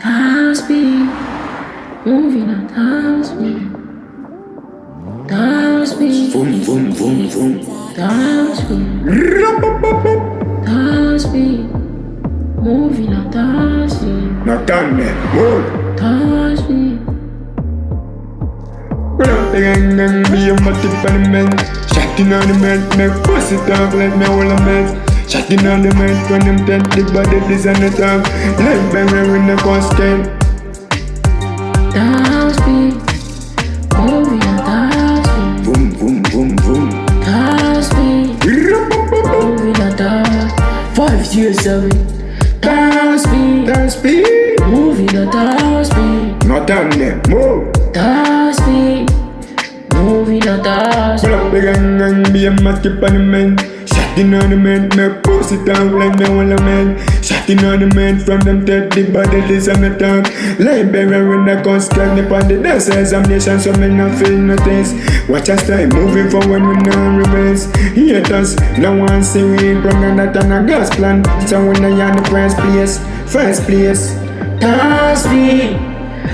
Top speed, moving at top speed. Top speed, Boom, boom, boom, boom. top speed, top speed, moving at top speed. Not done yet. Move. Top speed, Pull up the gang and be a multi-element. Shotting on the men, make pussy talk like me all a mess. Shotting on the men, when them tent the body this and the talk. Like bang in the constant. top speed, moving at top speed. Boom, boom, boom, boom. Top speed, moving at top. 5 years of it. Top speed, Down speed. moving at top speed. Not done yet. Move. Top speed, moving at top speed. Pull up the gang and be a multi-element. Shotting on the men, make pussy talk like me all a man. Shotting on the men from them tent the body this and the talk. Like bang in the constant upon the dance examination, so me not feel no taste. Watch us time moving forward with no remains. Haters, no one see we from that and a gas plan. So when I on the first place. Top speed,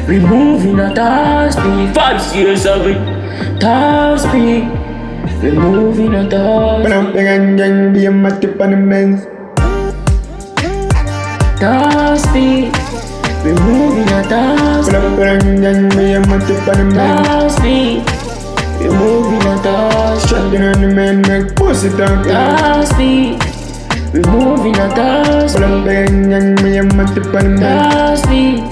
we moving at top speed. 5 years of it. Top speed, we moving at top Pull speed. up the gang and be a multi-element. Top speed, we moving at top Pull up the gang and be a multi-element. Top speed, we moving at top speed. Shotting on the men, make pussy talk. Top speed, we moving at top Pull up speed. the gang and be a multi-element. Top speed,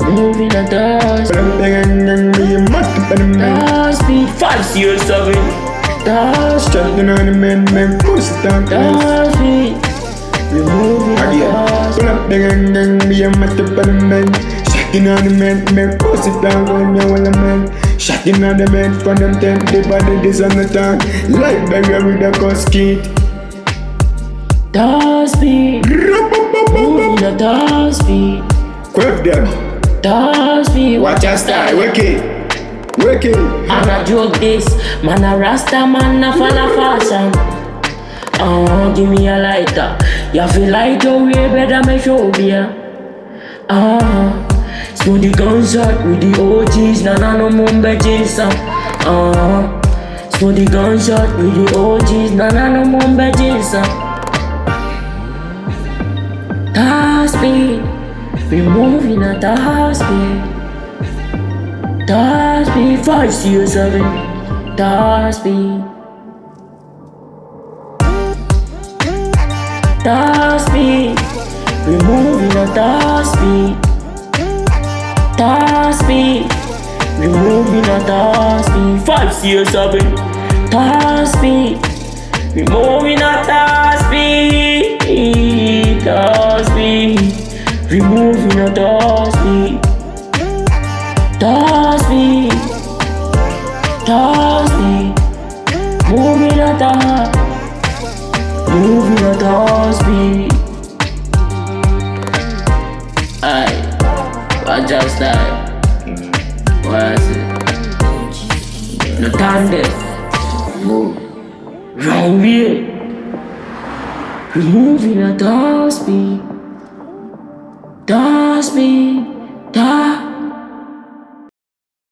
moving at top Pull speed. up the gang and be a multi-element. Top speed, 5 years of it. Top speed, Shotting on the men, make pussy talk. top speed, we moving at Again, top pull speed. up the gang and be a multi-element. Shotting on the men, make pussy talk like me all a man. Shotting on the men from them tent the body this and the talk. Like beggar with a casket. Top speed, moving at top speed. Quaff them. Top speed, Watch your style, work it. Work it. I'm a joke this, man a rasta man a follow fashion. Give me a lighter, you feel like your way better me show beer. Smoke the gunshot with the OGs, nana no mumbe jinsa. Smoke the gunshot with the OGs, nana no mumbe jinsa. Top speed, we moving at top speed. Top speed, 5 years of it. Top speed. Top speed, we moving at top speed. Top speed, we moving at top speed. 5 years of it. Top speed, we moving at top speed. Top speed, we moving at top speed. Top speed, top speed, moving at top, moving at top speed. Aye, watch out style. What is it? No time there. Move. Wrong way. We moving at top speed. Top speed, top.